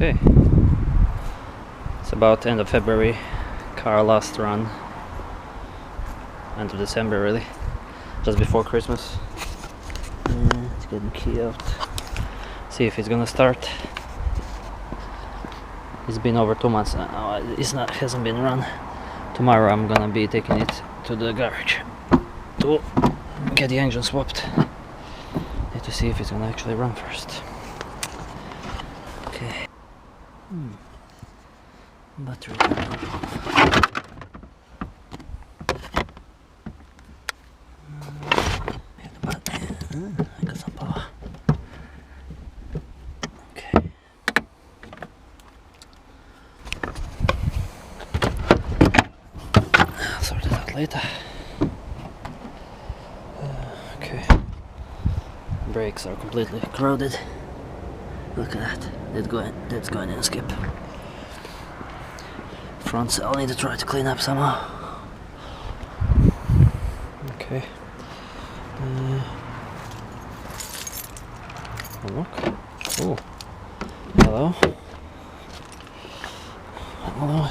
Okay, it's about end of February, car last run, end of December really, just before Christmas. Let's get the key out, see if it's gonna start. It's been over 2 months now, hasn't been run. Tomorrow I'm gonna be taking it to the garage to get the engine swapped. Need to see if it's gonna actually run first. Okay. Battery. I got some power. Okay. I'll sort it out later. Okay. Brakes are completely corroded. Look at that. That's going in a skip. Fronts I'll need to try to clean up somehow. Okay. Look. Oh. Hello.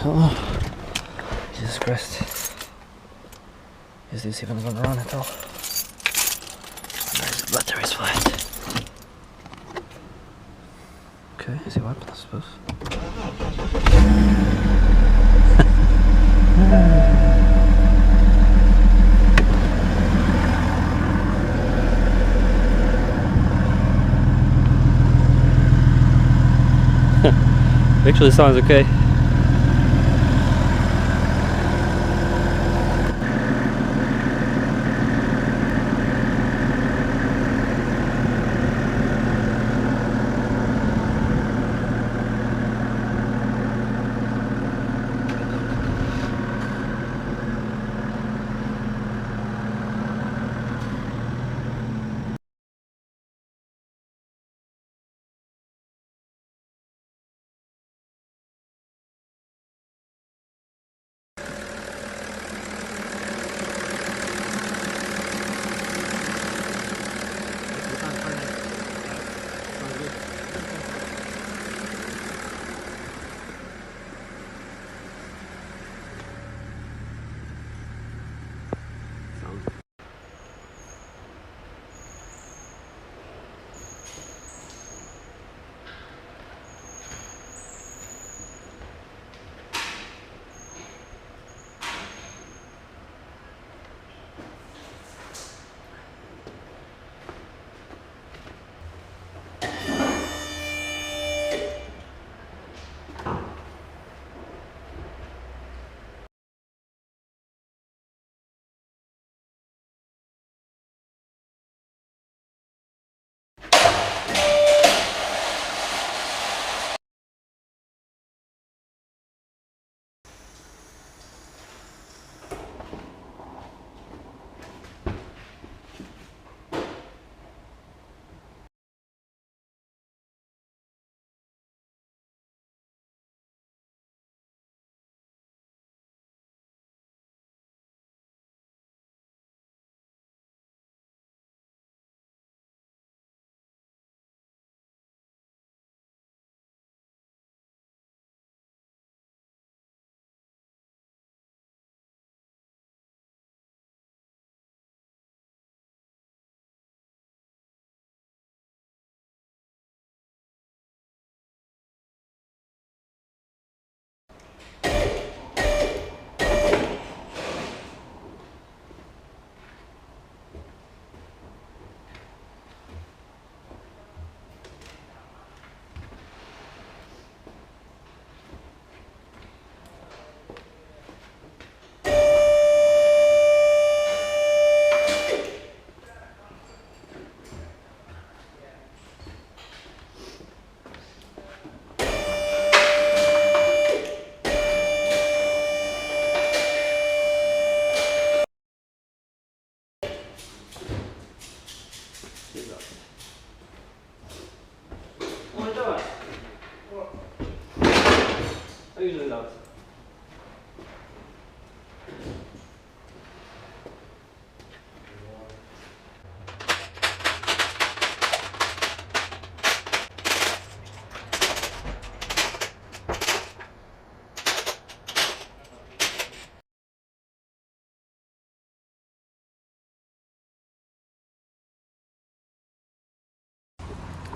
Hello. Jesus Christ. Is this even gonna run at all? There's the battery's flat. Okay, is it weapon, I suppose? Actually sounds okay.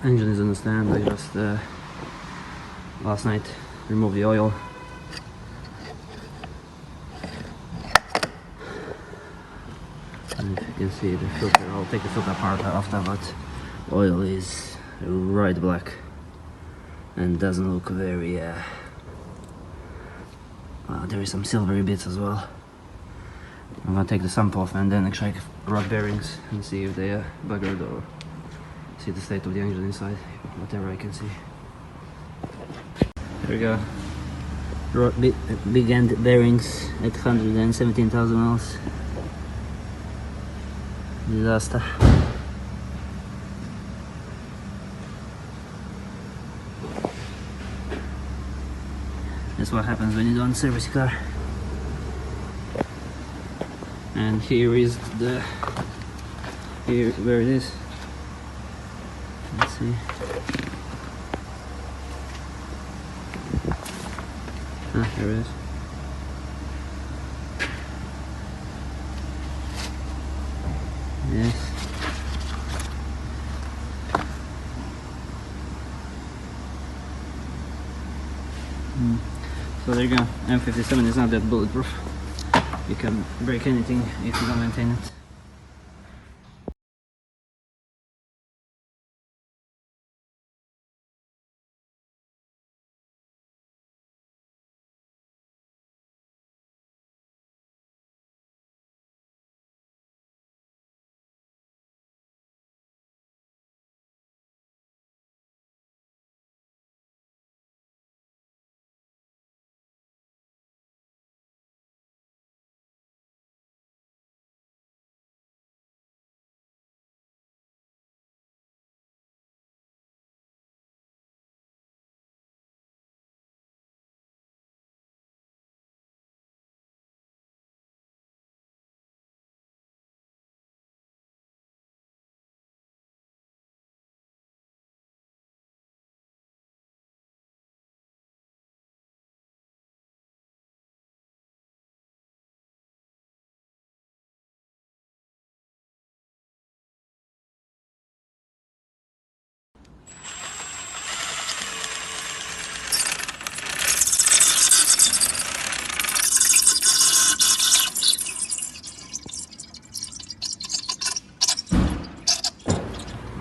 engine is on the stand. I just last night removed the oil. And if you can see the filter, I'll take the filter apart after, but oil is right black and doesn't look very there is some silvery bits as well. I'm gonna take the sump off and then check rod bearings and see if they are buggered, or see the state of the engine inside, whatever I can see. There we go. Big end bearings at 117,000 miles. Disaster. That's what happens when you don't service a car. And here is where it is. Let's see. Ah, there it is. Yes. So there you go. M57 is not that bulletproof. You can break anything if you don't maintain it.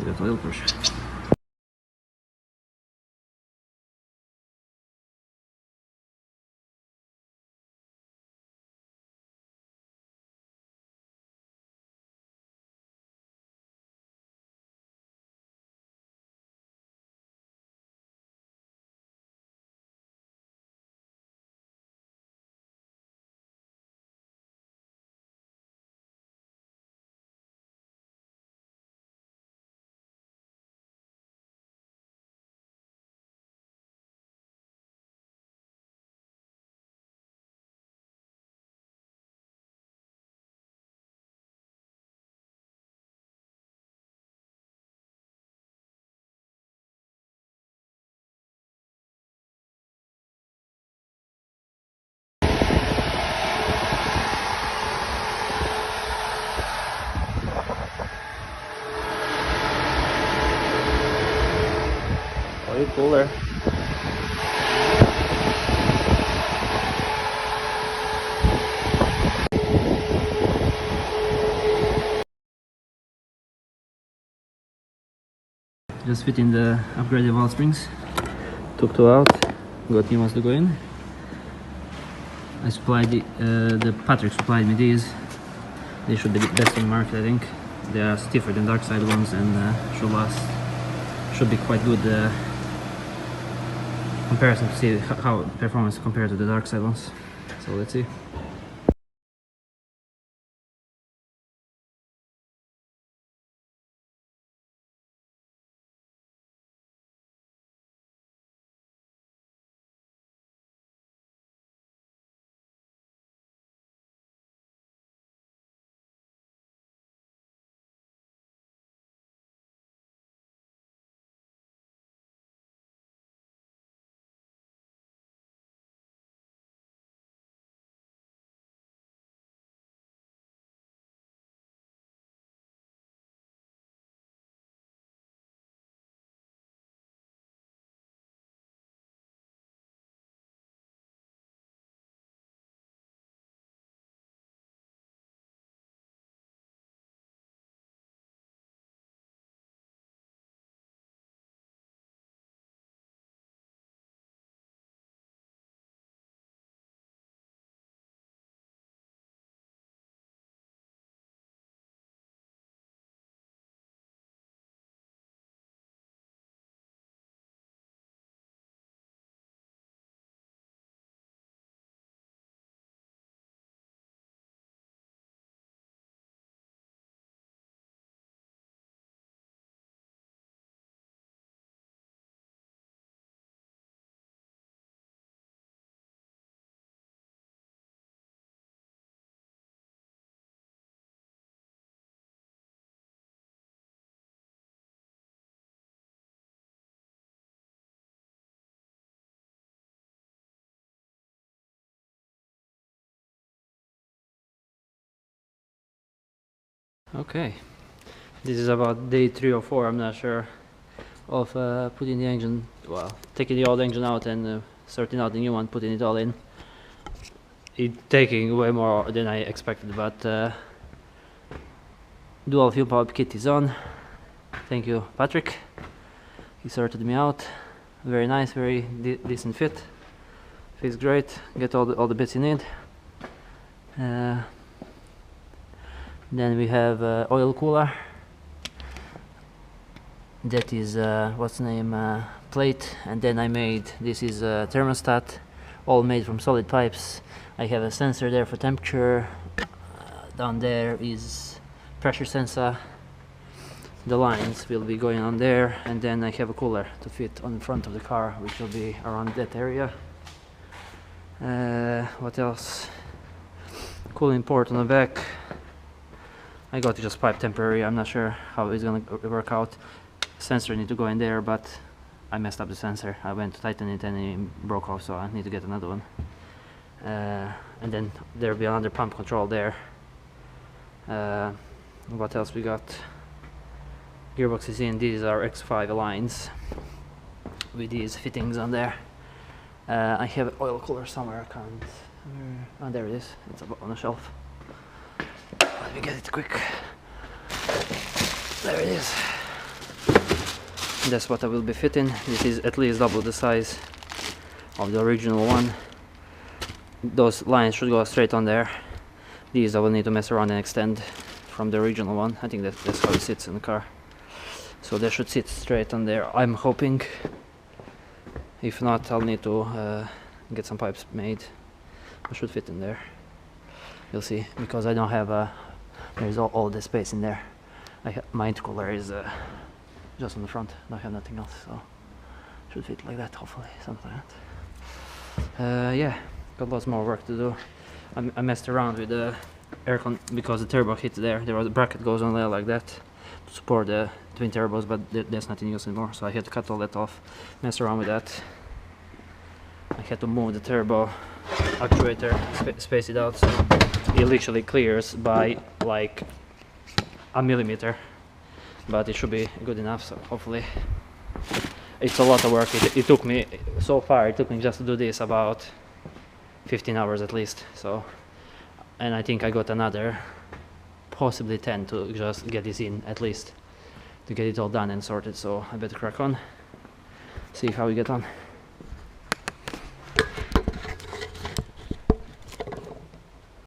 We got oil pressure. Oil cooler. Just fitting the upgraded valve springs. Took two out, got new ones to go in. I supplied the Patryk supplied me these. They should be the best on the market, I think. They are stiffer than dark side ones and should be quite good comparison to see how performance compared to the dark side ones. So let's see. Okay, this is about day 3 or 4, I'm not sure, of putting the engine, well, taking the old engine out and sorting out the new one, putting it all in. It's taking way more than I expected, but dual fuel pump kit is on. Thank you, Patryk. He sorted me out. Very nice, very decent fit. Fits great. Get all the bits you need. Then we have oil cooler. That is what's the name, plate, and then I made, this is a thermostat, all made from solid pipes. I have a sensor there for temperature. Down there is pressure sensor. The lines will be going on there, and then I have a cooler to fit on the front of the car, which will be around that area. What else? Cooling port on the back. I got just pipe temporary. I'm not sure how it's gonna work out. Sensor need to go in there, but I messed up the sensor. I went to tighten it and it broke off, so I need to get another one. And then there'll be another pump control there. What else we got? Gearbox is in. These are X5 lines with these fittings on there. I have an oil cooler somewhere. I can't. Oh, there it is. It's on the shelf. Let me get it quick. There it is. That's what I will be fitting. This is at least double the size of the original one. Those lines should go straight on there. These I will need to mess around and extend from the original one. I think that's how it sits in the car. So they should sit straight on there, I'm hoping. If not, I'll need to get some pipes made. I should fit in there. You'll see, because I don't have there's all the space in there. My intercooler is just on the front. I don't have nothing else, so should fit like that, hopefully, something like that. Yeah, got lots more work to do. I messed around with the aircon because the turbo hit there. There was a bracket goes on there like that to support the twin turbos, but that's not in use anymore, so I had to cut all that off, mess around with that. I had to move the turbo actuator, space it out, so it literally clears by like a millimeter, but it should be good enough, so hopefully. It's a lot of work. It took me, so far it took me just to do this about 15 hours at least, so, and I think I got another possibly 10 to just get this in, at least to get it all done and sorted, so I better crack on, see how we get on.